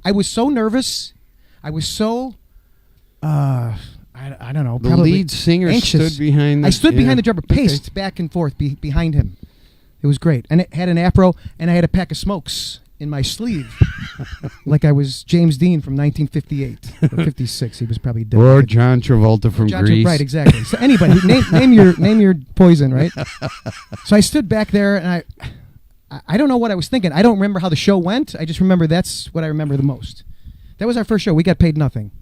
I was so nervous. I was so, I don't know. The probably lead singer anxious. stood behind. I stood behind the drummer, paced back and forth behind him. It was great, and it had an afro, and I had a pack of smokes in my sleeve, like I was James Dean from 1958 or 56. He was probably dead. Or John Travolta from Grease. Right, exactly. So anybody, name your poison, right? So I stood back there, and I don't know what I was thinking. I don't remember how the show went. I just remember that's what I remember the most. That was our first show. We got paid nothing.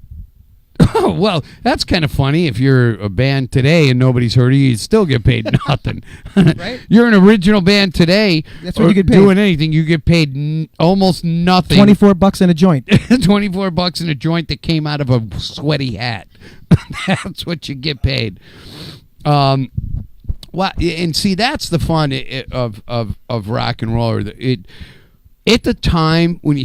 Oh, well, that's kind of funny. If you're a band today and nobody's heard you, you still get paid nothing. Right? You're an original band today. That's what you get paid. Doing anything, you get paid almost nothing. $24 in a joint. $24 in a joint that came out of a sweaty hat. That's what you get paid. Well, and see, that's the fun of rock and roll. At the time when I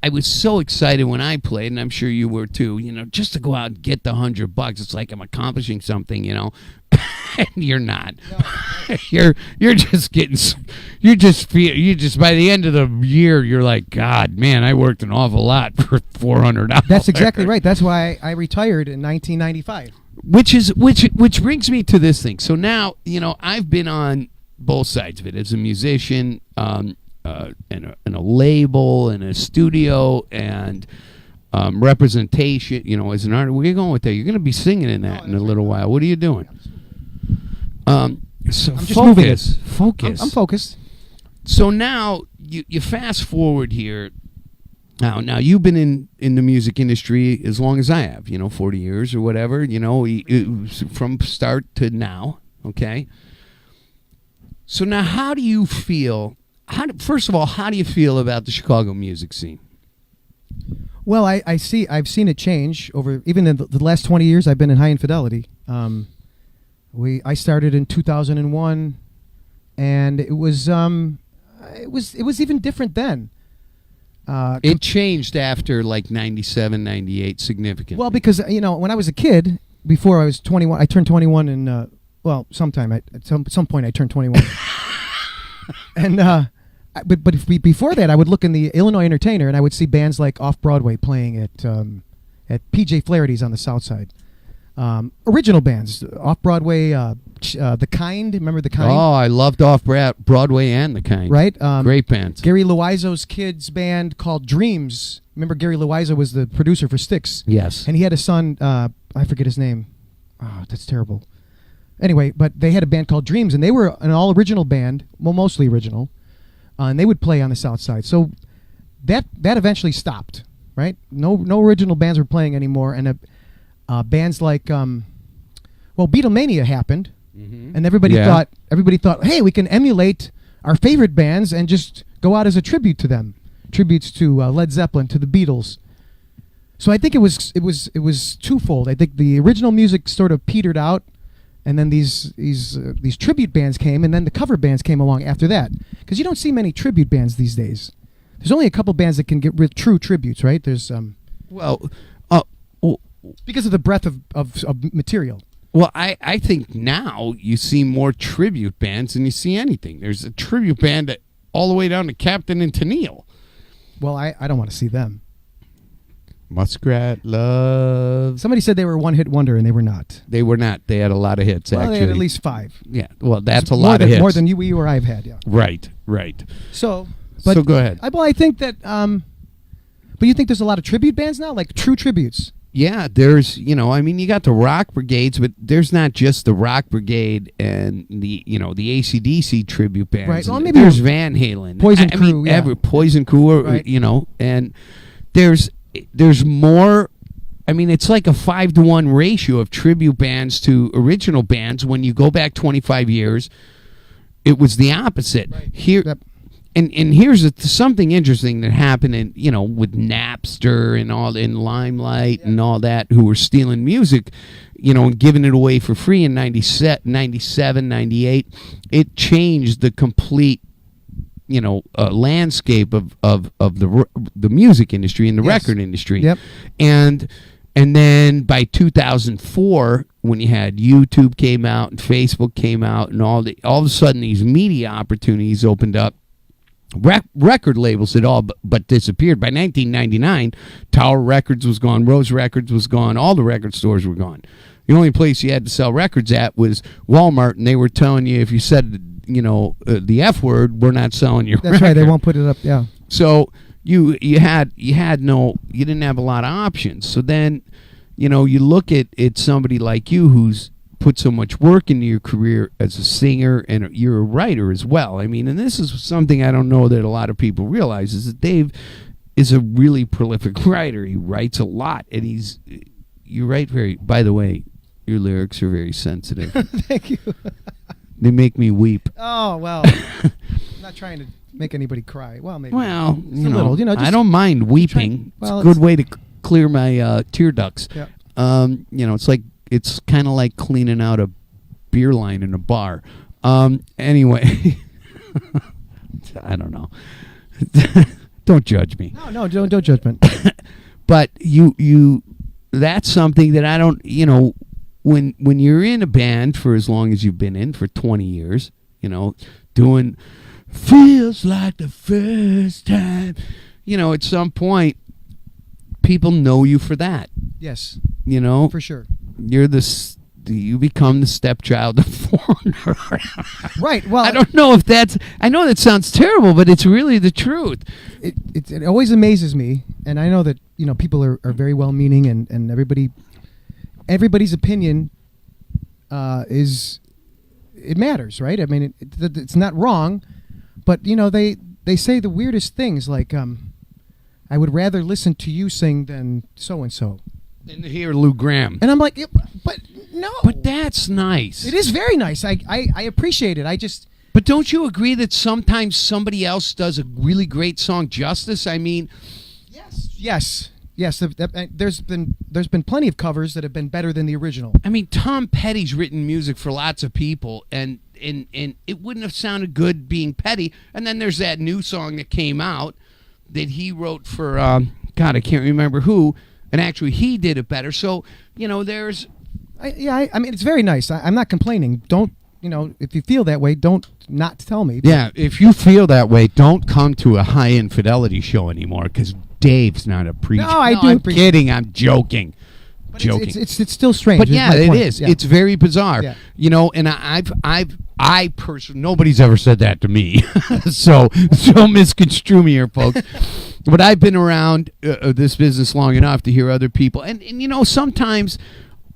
was so excited when I played, and I'm sure you were too. Just to go out and get the $100, it's like I'm accomplishing something. And you're not. No. you're just getting. You just by the end of the year, you're like, God, man, I worked an awful lot for $400. That's exactly right. That's why I retired in 1995. Which brings me to this thing. So now, I've been on both sides of it as a musician, and a label and a studio and representation, as an artist. Where are you going with that? You're going to be singing in that in a little while. What are you doing? So I'm just focus. I'm focused. So now you fast forward here. Now you've been in the music industry as long as I have, 40 years or whatever, from start to now, okay? So now how do you feel, first of all, how do you feel about the Chicago music scene? Well, I've seen it change over, even in the last 20 years I've been in High Infidelity. I started in 2001, and it was even different then. It changed after like 97, 98 significantly. Well, because when I was a kid, before I was 21, I turned 21 in sometime at some point I turned 21. And but before that, I would look in the Illinois Entertainer and I would see bands like Off Broadway playing at PJ Flaherty's on the South Side. Original bands, Off Broadway, The Kind. Remember The Kind? Oh, I loved Off Broadway and The Kind. Right, great bands. Gary Loizo's kids' band called Dreams. Remember, Gary Loizo was the producer for Styx. Yes, and he had a son. I forget his name. Oh, that's terrible. Anyway, but they had a band called Dreams, and they were an all original band, well, mostly original, and they would play on the South Side. So that eventually stopped. Right? No original bands were playing anymore, and bands like Beatlemania happened, and everybody thought, hey, we can emulate our favorite bands and just go out as a tribute to them, tributes to Led Zeppelin, to the Beatles. So I think it was twofold. I think the original music sort of petered out, and then these tribute bands came, and then the cover bands came along after that. Because you don't see many tribute bands these days. There's only a couple bands that can get true tributes, right? There's because of the breadth of material. Well, I think now you see more tribute bands than you see anything. There's a tribute band all the way down to Captain and Tennille. Well, I don't want to see them. Muskrat Love. Somebody said they were a one-hit wonder, and they were not. They were not. They had a lot of hits, actually. They had at least 5. Yeah, well, that's a lot of hits. More than you or I've had, yeah. Right. So go ahead. I think that, but you think there's a lot of tribute bands now, like true tributes? Yeah, there's, you got the rock brigades, but there's not just the rock brigade and the AC/DC tribute bands. Right. Well, maybe there's Van Halen, Poison Crew, Poison Crew, right. And there's more. I mean, it's like a 5-to-1 ratio of tribute bands to original bands. When you go back 25 years, it was the opposite. Right. Here. Yep. And here's something interesting that happened with Napster and all in Limelight and all that, who were stealing music, and giving it away for free in 97, 98. It changed the complete landscape of the music industry and the record industry. Yep. And then by 2004, when you had YouTube came out and Facebook came out and all of a sudden these media opportunities opened up. record labels had all but disappeared. By 1999, Tower Records was gone, Rose Records was gone, all the record stores were gone. The only place you had to sell records at was Walmart, and they were telling you if you said, the F word, we're not selling your record. That's right. They won't put it up. Yeah. So you didn't have a lot of options. So then, you look at somebody like you who's put so much work into your career as a singer, and you're a writer as well. I mean, and this is something I don't know that a lot of people realize, is that Dave is a really prolific writer. He writes a lot, and you write by the way, your lyrics are very sensitive. Thank you. They make me weep. Oh, well, I'm not trying to make anybody cry. Well, maybe. Well, just a little, just I don't mind weeping. It's a good way to clear my tear ducts. Yeah. It's kind of like cleaning out a beer line in a bar. Anyway, I don't know. Don't judge me. No, don't judge me. But you that's something that I don't, when you're in a band for as long as you've been in, for 20 years, doing feels like the first time, at some point people know you for that. Yes. For sure. You become the stepchild of Foreigner. Right. Well, I don't know if I know that sounds terrible, but it's really the truth. It always amazes me, and I know that people are very well meaning, and everybody's opinion it matters, right? I mean, it's not wrong, but they say the weirdest things, like I would rather listen to you sing than so and so. And to hear Lou Gramm. And I'm like, but no. But that's nice. It is very nice. I appreciate it. But don't you agree that sometimes somebody else does a really great song justice? I mean, yes. There's been plenty of covers that have been better than the original. I mean, Tom Petty's written music for lots of people, and it wouldn't have sounded good being Petty. And then there's that new song that came out that he wrote for God, I can't remember who. And actually, he did it better. So, there's... I mean, it's very nice. I'm not complaining. Don't, if you feel that way, don't not tell me. Yeah, if you feel that way, don't come to a high-infidelity show anymore, because Dave's not a preacher. No, I do. I'm kidding. I'm joking. But it's still strange. But yeah, it is. Yeah. It's very bizarre. Yeah. And I personally, nobody's ever said that to me. so misconstrue me here, folks. But I've been around this business long enough to hear other people. And sometimes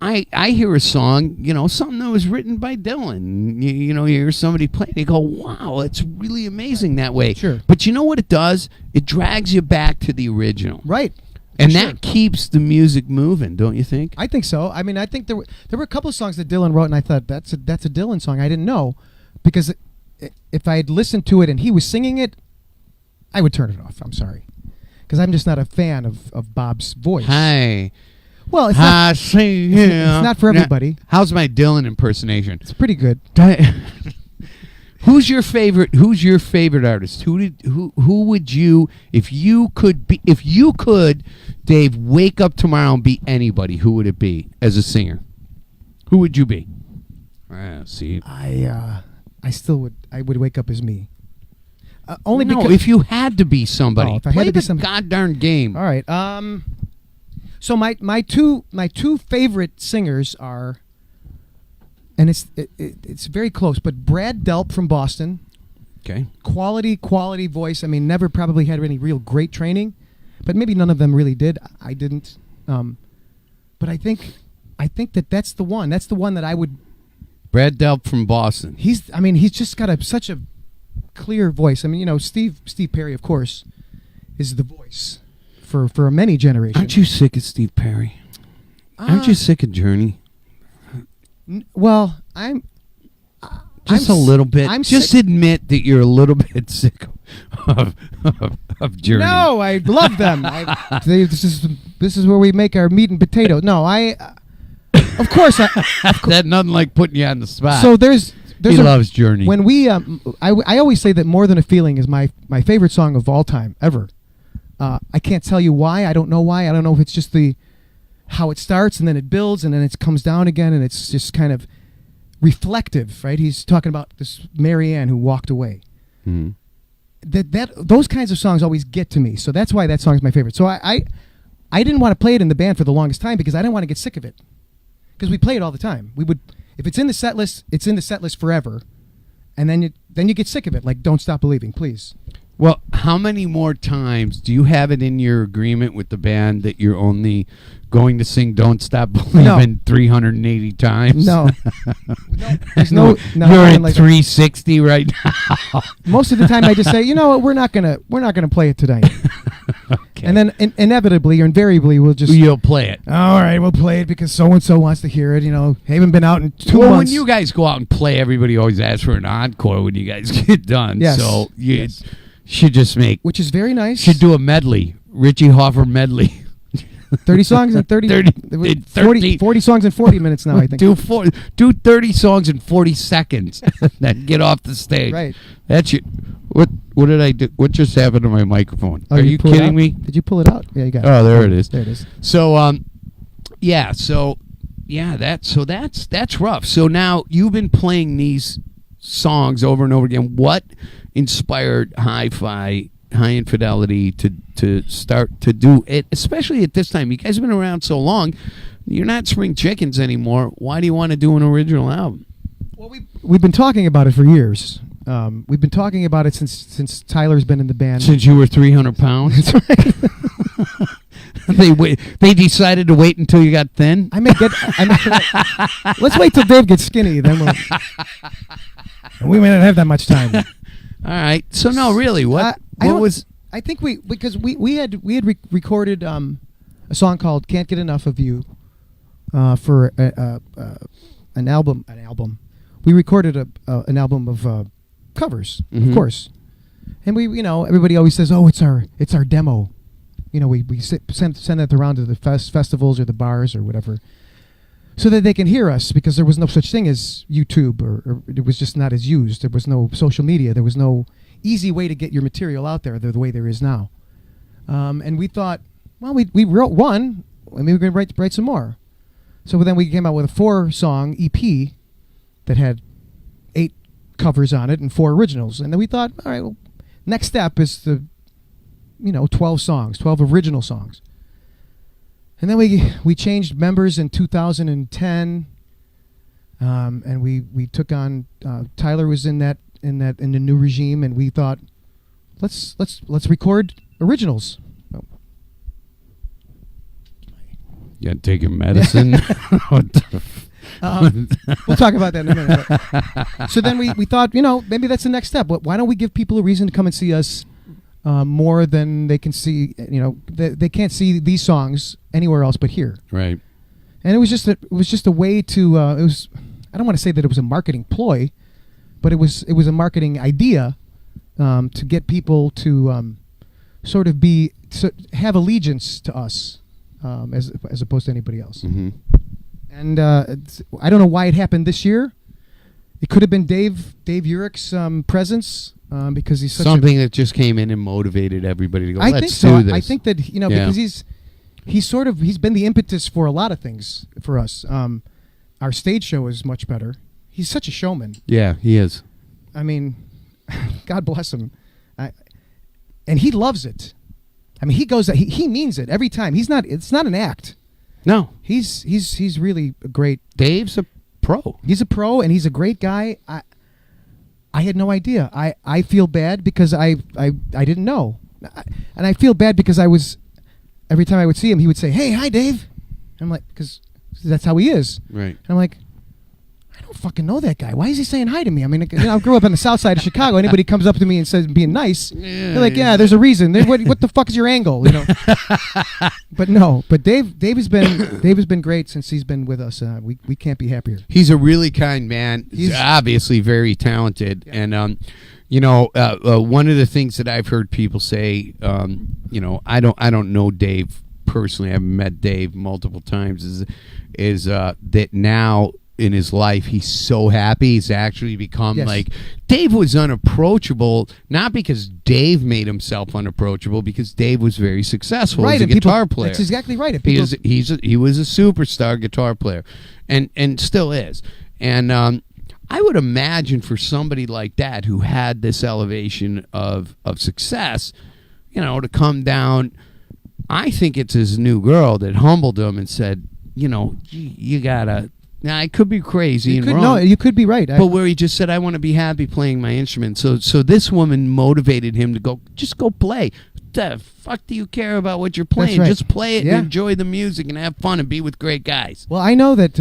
I hear a song, something that was written by Dylan. You hear somebody play it, you go, wow, it's really amazing that way. Sure. But you know what it does? It drags you back to the original. Right. And that keeps the music moving, don't you think? I think so. I mean, I think there were a couple of songs that Dylan wrote, and I thought, that's a Dylan song. I didn't know, because if I had listened to it and he was singing it, I would turn it off. I'm sorry. Because I'm just not a fan of Bob's voice. Hi. Well, it's not for everybody. Now, how's my Dylan impersonation? It's pretty good. Who's your favorite artist? Who would you, if you could, Dave, wake up tomorrow and be anybody, who would it be as a singer? Who would you be? See, I would wake up as me. Only because if you had to be somebody, if I play had to be the somebody, goddamn game. All right. So my two favorite singers are, and it's very close, but Brad Delp from Boston. Okay. Quality voice. I mean, never probably had any real great training, but maybe none of them really did. I didn't. But I think that's the one. That's the one that I would. Brad Delp from Boston. He's just got such a clear voice. I mean, Steve Perry, of course, is the voice for many generations. Aren't you sick of Steve Perry? Aren't you sick of Journey? Well, I'm just a little bit. Just admit that you're a little bit sick of Journey. No, I love them. This is where we make our meat and potatoes. No, of course. That nothing like putting you on the spot. So he loves Journey. When we, I always say that More Than a Feeling is my favorite song of all time ever. I can't tell you why. I don't know why. I don't know if it's just how it starts and then it builds and then it comes down again, and it's just kind of reflective, right? He's talking about this Mary Ann who walked away. Mm-hmm. those kinds of songs always get to me. So that's why that song is my favorite. So I didn't want to play it in the band for the longest time because I didn't want to get sick of it. Because we play it all the time. We would, if it's in the set list, it's in the set list forever, and then you get sick of it. Like, Don't Stop Believing, please. Well, how many more times do you have it in your agreement with the band that you're only going to sing "Don't Stop Believing" 380 times? No, there's no. You're at like 360 right now. Most of the time, I just say, you know what, we're not gonna play it tonight. Okay. And then inevitably or invariably, you'll play it. All right, we'll play it because so and so wants to hear it. You know, haven't been out in 2 months. When you guys go out and play, everybody always asks for an encore when you guys get done. Yes. So you should just which is very nice. Should do a medley, Richie Hoffer medley. 30 songs in 40 songs in 40 minutes now, I think. Do 30 songs in 40 seconds. Then get off the stage. Right. That's your. What did I do? What just happened to my microphone? Oh, Are you kidding me? Did you pull it out? Yeah, you got it. Oh, there it is. There it is. So that's rough. So now you've been playing these songs over and over again. What inspired Hi-Fi, High Infidelity to start to do it, especially at this time? You guys have been around so long. You're not spring chickens anymore. Why do you want to do an original album? Well, we've been talking about it for years. We've been talking about it since Tyler's been in the band. Since you were 300 pounds? That's right. They decided to wait until you got thin? Let's wait till Dave gets skinny. Then we may not have that much time. All right. So, no, really, what was... I think because we had recorded a song called "Can't Get Enough of You" for an album. We recorded an album of covers, of course, and everybody always says, "Oh, it's our demo." We send that around to the festivals or the bars or whatever, so that they can hear us, because there was no such thing as YouTube, or it was just not as used. There was no social media. There was no easy way to get your material out there the way there is now. And we thought, well, we wrote one, and we were going to write some more. So then we came out with a 4-song EP that had 8 covers on it and 4 originals. And then we thought, all right, well, next step is 12 songs, 12 original songs. And then we changed members in 2010, and we took on Tyler was in the new regime, and we thought, let's record originals. Oh. You got to take your medicine. We'll talk about that in a minute. So then we thought, maybe that's the next step. Why don't we give people a reason to come and see us more than they can see? They can't see these songs anywhere else but here. Right. And it was just a way to. I don't want to say that it was a marketing ploy, but it was a marketing idea to get people to sort of have allegiance to us as opposed to anybody else. Mm-hmm. And I don't know why it happened this year. It could have been Dave Urich's presence, because he's such something that just came in and motivated everybody to go. I Let's think so. do this. I think that because he's been the impetus for a lot of things for us. Our stage show is much better. He's such a showman. Yeah, he is. I mean, God bless him. And he loves it. I mean, he goes. He means it every time. It's not an act. No, he's really great. Dave's a pro. He's a pro, and he's a great guy. I had no idea. I feel bad because I didn't know, and I feel bad because every time I would see him, he would say, "Hey, hi, Dave." And I'm like, because that's how he is. Right. And I'm like, I don't fucking know that guy. Why is he saying hi to me? I mean, I grew up on the south side of Chicago. Anybody comes up to me and says being nice, they're like, yeah, there's a reason. What the fuck is your angle? But no. But Dave has been great since he's been with us. We can't be happier. He's a really kind man. He's obviously very talented, yeah. And one of the things that I've heard people say, I don't know Dave personally. I've met Dave multiple times. Is that now in his life he's so happy he's actually become like Dave was unapproachable, not because Dave made himself unapproachable, because Dave was very successful as a guitar player. That's exactly right. He was a superstar guitar player, and still is. And I would imagine for somebody like that who had this elevation of success, to come down. I think it's his new girl that humbled him and said, you gotta. Now I could be crazy and wrong. No, you could be right. But where he just said, I want to be happy playing my instrument. So this woman motivated him to just go play. What the fuck do you care about what you're playing? That's right. Just play it Yeah. and enjoy the music and have fun and be with great guys. Well, I know that.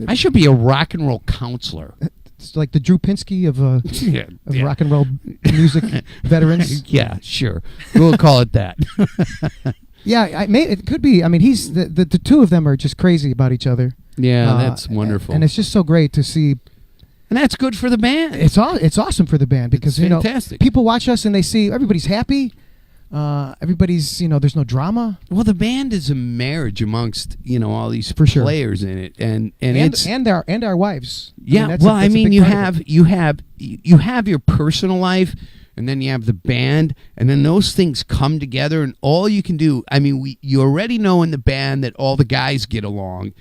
I should be a rock and roll counselor. It's like the Drew Pinsky of Yeah, yeah. rock and roll music veterans. Yeah, sure. We'll call it that. Yeah, it could be. I mean, he's the two of them are just crazy about each other. Yeah, that's wonderful. And it's just so great to see. And that's good for the band. It's awesome for the band because It's fantastic. people watch us and they see everybody's happy. Everybody's there's no drama. Well, the band is a marriage amongst all these For sure. players in it, and it's and our wives. yeah. That's Well, that's a big you part of it. you have your personal life, and then you have the band, and then those things come together, and all you can do. I mean, you already know in the band that all the guys get along.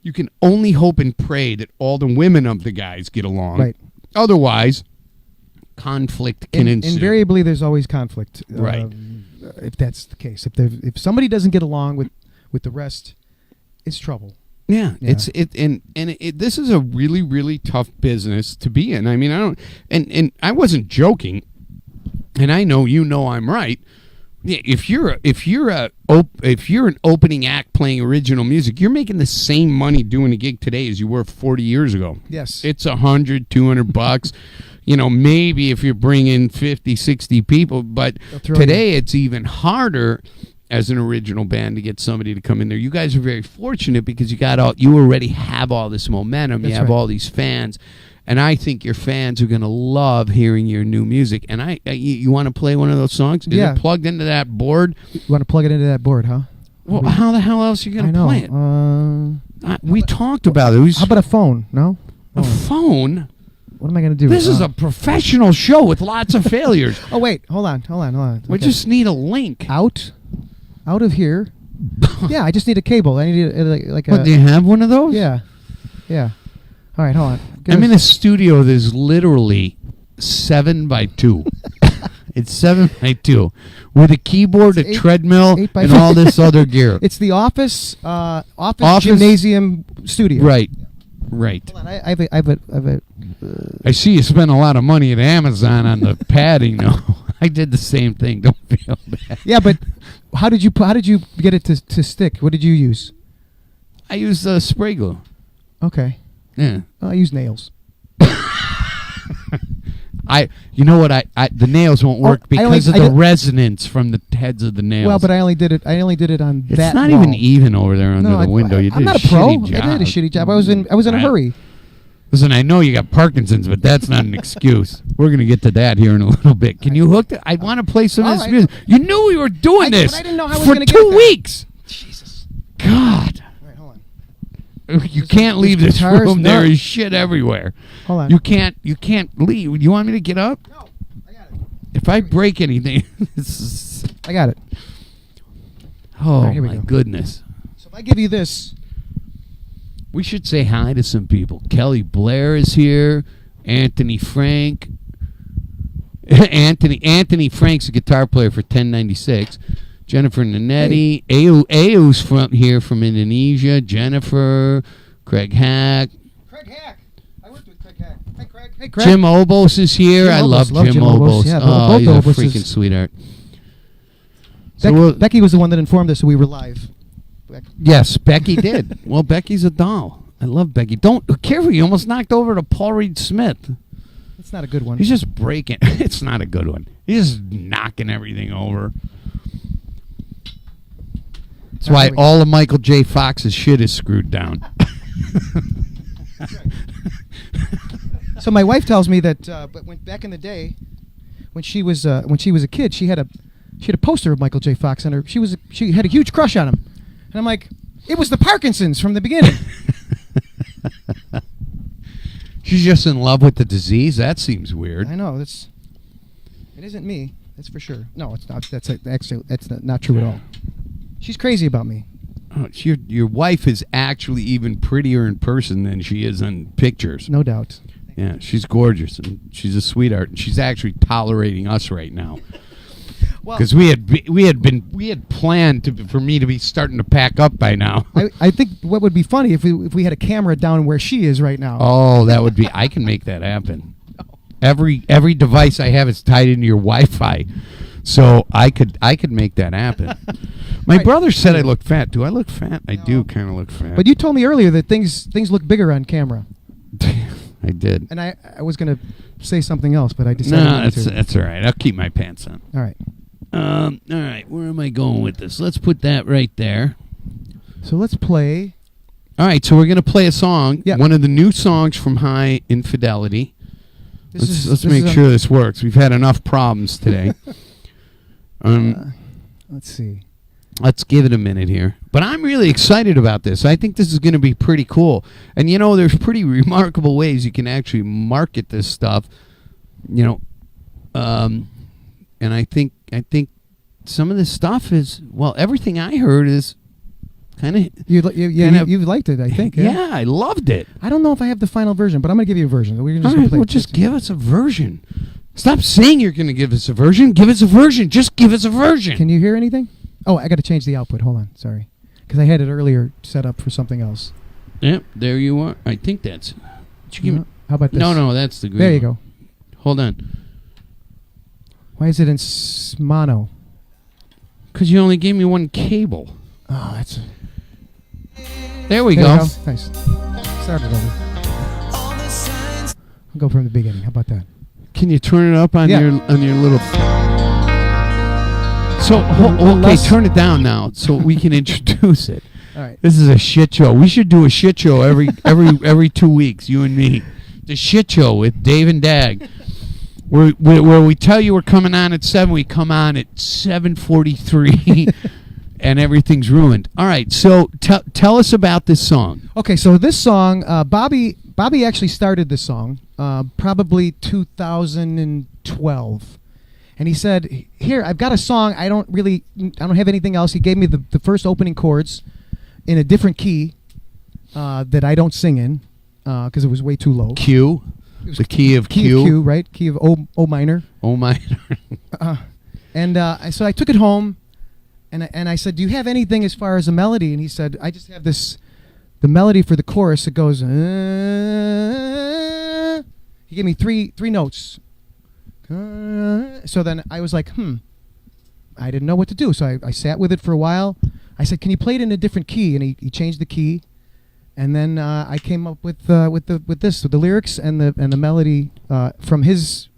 You can only hope and pray that all the women of the guys get along. Right. Otherwise, conflict can ensue. Invariably, there's always conflict. Right. If that's the case, if somebody doesn't get along with the rest, it's trouble. Yeah, Yeah. This is a really, really tough business to be in. I mean, I don't, and I wasn't joking, and I know I'm right. Yeah, if you're an opening act playing original music, you're making the same money doing a gig today as you were 40 years ago. Yes. It's $100-$200. Maybe if you're bringing 50, 60 people, but today it's even harder as an original band to get somebody to come in there. You guys are very fortunate because you already have all this momentum. That's you have right. all these fans. And I think your fans are going to love hearing your new music. And you want to play one of those songs? Is Yeah. it plugged into that board? You want to plug it into that board, huh? Well, how the hell else are you going to play it? We talked about it. How about a phone? No? A phone? What am I going to do? This is a professional show with lots of failures. Oh, wait. Hold on. We Okay. just need a link. Out of here. Yeah, I just need a cable. I need like a... What, do you have one of those? Yeah. All right, hold on. I'm in a studio that's literally 7 by 2. It's 7 by 2 with a keyboard, a treadmill, 8 by and 4. all this other gear. It's the office gymnasium studio. Right. Hold on, I have a I see you spend a lot of money at Amazon on the padding, though. I did the same thing. Don't feel bad. Yeah, but how did you get it to stick? What did you use? I use spray glue. Okay. Yeah. I use nails. You know what? The nails won't work because of the resonance from the heads of the nails. Well, but I only did it on it's that not wall. even even over there under the window. You did I'm not a a pro. shitty job. I did a shitty job. I was in a hurry. Listen, I know you got Parkinson's, but that's not an excuse. We're going to get to that here in a little bit. Can you hook it? I want to play some of this music. You knew we were doing this but I didn't know how I was for gonna get 2 there. weeks. Jesus. God. All right, hold on. You can't leave this guitars? room. No. There is shit everywhere. Hold on. You can't leave. You want me to get up? No, I got it. If I break anything, I got it. oh right, here we my go. goodness. So if I give you this, We should say hi to some people. Kelly Blair is here. Anthony Frank. Anthony Frank's a guitar player for 1096. Jennifer Nanetti. Au's from Indonesia. Jennifer. Craig Hack. Craig Hack. I worked with Craig Hack. Hi, Craig. Hey, Craig. Jim Obos is here. Jim I Obos. love Love Jim Jim Obos. Obos. Yeah, Oh, both he's a Oboses. freaking sweetheart. Becky was the one that informed us that we were live. Yes, Becky did. Well, Becky's a doll. I love Becky. Careful, you almost knocked over to Paul Reed Smith. It's not a good one. He's just breaking. It's not a good one. He's just knocking everything over. That's why all of Michael J. Fox's shit is screwed down. So my wife tells me that, but back in the day, when she was a kid, she had a poster of Michael J. Fox on her. She had a huge crush on him, and I'm like, it was the Parkinson's from the beginning. She's just in love with the disease. That seems weird. I know it isn't me. That's for sure. No, it's not. That's not true at all. She's crazy about me. Oh, your wife is actually even prettier in person than she is in pictures. No doubt. Yeah, she's gorgeous and she's a sweetheart. And she's actually tolerating us right now. Because we had planned for me to be starting to pack up by now. I think what would be funny if we had a camera down where she is right now. Oh, that would be. I can make that happen. Every device I have is tied into your Wi-Fi, so I could make that happen. My brother said I look fat. Do I look fat? I do kind of look fat. But you told me earlier that things look bigger on camera. I did. And I was going to say something else, but I decided not to. That's all right. I'll keep my pants on. All right. All right. Where am I going with this? Let's put that right there. So let's play. All right. So we're going to play a song. Yeah. One of the new songs from High Infidelity. Let's make sure this works. We've had enough problems today. Let's see. Let's give it a minute here. But I'm really excited about this. I think this is going to be pretty cool. And, there's pretty remarkable ways you can actually market this stuff. And I think some of this stuff is, everything I heard is kind of... You've liked it, I think. Yeah, I loved it. I don't know if I have the final version, but I'm going to give you a version. We're just All right, well, just give us a version. Stop saying you're going to give us a version. Give us a version. Just give us a version. Can you hear anything? Oh, I got to change the output. Hold on. Sorry. Because I had it earlier set up for something else. Yep, there you are. I think that's... How about this? No, that's the green There you one. go. Hold on. Why is it in mono? Because you only gave me one cable. Oh, that's... There we There go. we go. Nice. Start it over. I'll go from the beginning. How about that? Can you turn it up on your little... So, turn it down now so we can introduce it. All right. This is a shit show. We should do a shit show every 2 weeks, you and me. The shit show with Dave and DAG. Where we tell you we're coming on at 7, we come on at 7:43, and everything's ruined. All right, so tell us about this song. Okay, so this song, Bobby actually started this song, probably 2012. And he said, "Here, I've got a song. I don't have anything else." He gave me the first opening chords in a different key that I don't sing in because it was way too low. Q, the key of Q. Key of Q, right? Key of O minor. O minor. So I took it home, and I said, "Do you have anything as far as a melody?" And he said, "I just have the melody for the chorus. It goes." He gave me three notes. So then I was like, I didn't know what to do. So I sat with it for a while. I said, "Can you play it in a different key?" And he changed the key, and then I came up with the lyrics and the melody from his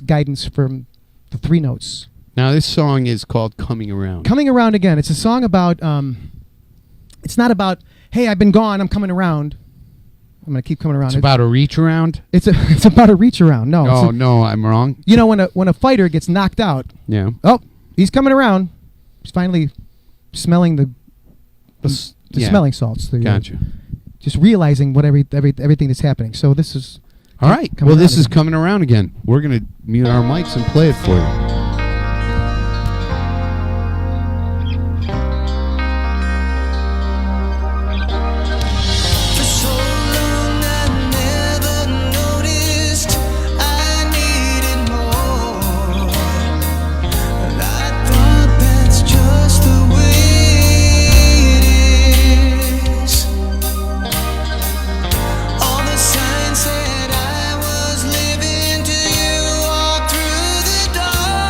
guidance from the 3 notes. Now this song is called "Coming Around." Coming Around Again. It's a song about. It's not about, hey, I've been gone, I'm coming around. I'm gonna keep coming around. It's about a reach around. It's about a reach around. No. Oh no, I'm wrong. When a fighter gets knocked out. Yeah. Oh, he's coming around. He's finally smelling the smelling salts. Gotcha. Just realizing everything that's happening. So this is. All right. Well, this is Coming Around Again. We're gonna mute our mics and play it for you. Signs said I was living to you all through the dark.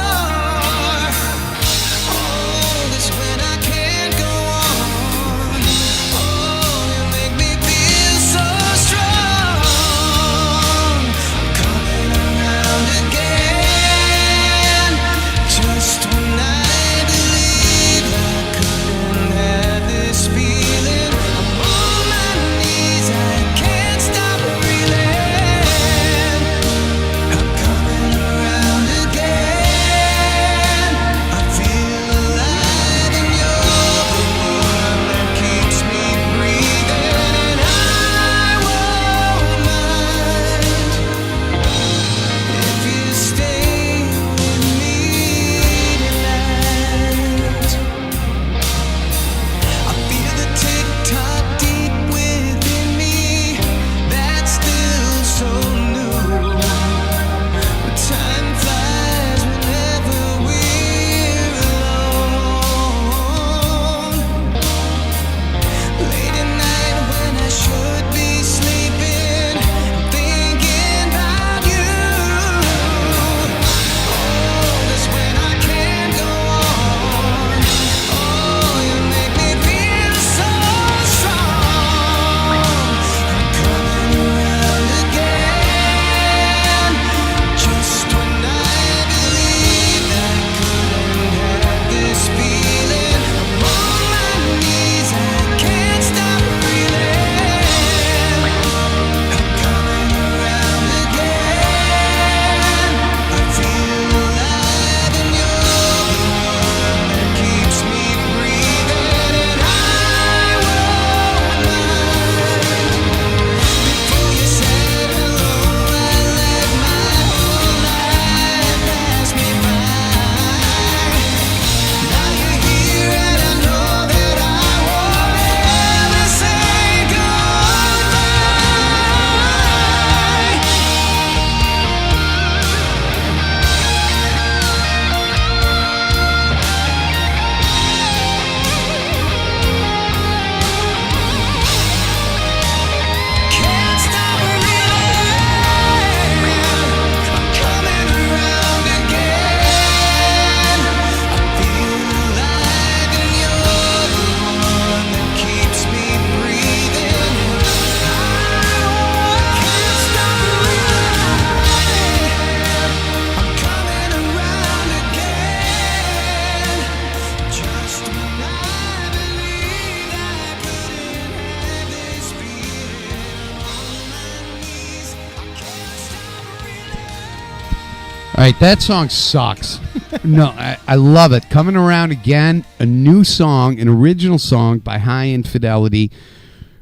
right, that song sucks. No, I love it. Coming Around Again, a new song, an original song by High Infidelity.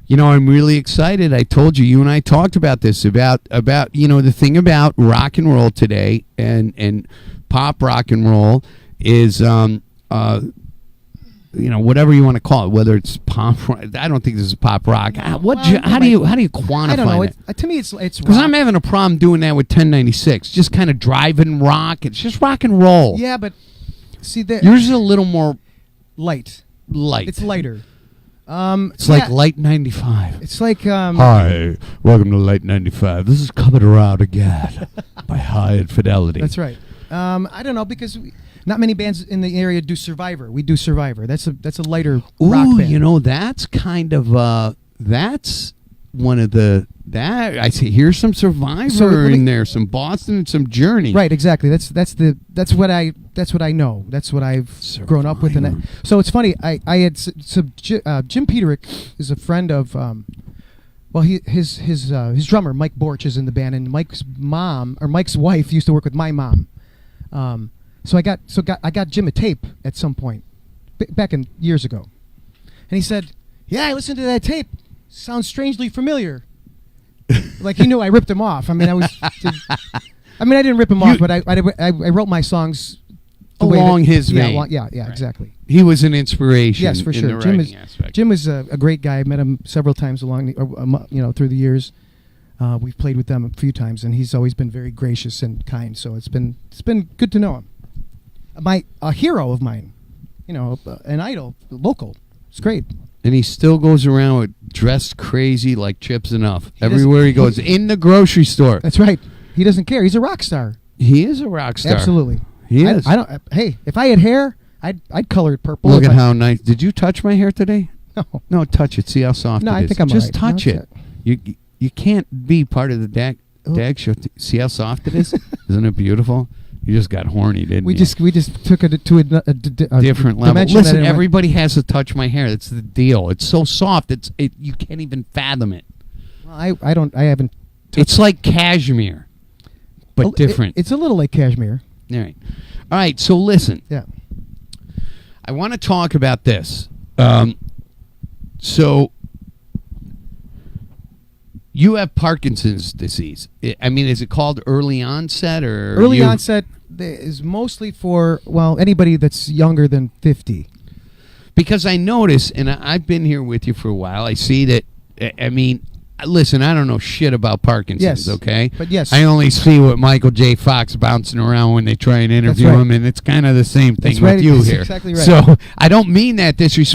You know, I'm really excited. I told you and I talked about this, about the thing about rock and roll today and pop rock and roll is whatever you want to call it, whether it's pop. I don't think this is pop rock. How do you quantify I don't know. it? To me, it's Because I'm having a problem doing that with 1096. Just kind of driving rock. It's just rock and roll. Yeah, but see, Yours is a little more light. It's lighter. It's like Light 95. It's like Hi, welcome to Light 95. This is Coming Around Again by High Infidelity. That's right. I don't know, because not many bands in the area do Survivor. We do Survivor. That's a lighter rock band. You know, that's kind of that's one of the I see. Here's some Survivor in there, some Boston, and some Journey. Right, exactly. That's what I know. That's what I've grown up with. And so it's funny. I had Jim Peterick is a friend of. His drummer Mike Borch is in the band, and Mike's wife used to work with my mom. So I got Jim a tape at some point back in years ago, and he said, "Yeah, I listened to that tape. Sounds strangely familiar." Like he knew I ripped him off. I mean, I didn't rip him off, but I wrote my songs along his vein. Yeah, right. exactly. He was an inspiration. Yes, for sure. Jim is a great guy. I met him several times along through the years. We've played with them a few times, and he's always been very gracious and kind. So it's been good to know him. A hero of mine, an idol, local. It's great. And he still goes around with dressed crazy like Chips Enough everywhere he goes. In the grocery store. That's right. He doesn't care. He's a rock star. He is a rock star. Absolutely. He is. Hey, if I had hair, I'd color it purple. Look at how nice. Did you touch my hair today? No. No, touch it. See how soft it is. No, I think I'm just all right. touch it. You can't be part of the DAG show. See how soft it is? Isn't it beautiful? You just got horny, didn't you? We just took it to a different level. dimension. Listen, everybody has to touch my hair. That's the deal. It's so soft. You can't even fathom it. Well, I haven't. It's like cashmere, but different. It's a little like cashmere. All right. So listen. Yeah. I want to talk about this. So you have Parkinson's disease. I mean, is it called early onset or early onset? Is mostly for anybody that's younger than 50. Because I notice, and I've been here with you for a while. I see that. I mean, listen, I don't know shit about Parkinson's. Yes, okay, but yes, I only see what Michael J. Fox bouncing around when they try and interview him, and it's kind of the same thing with you here. Exactly right. So I don't mean that disrespect.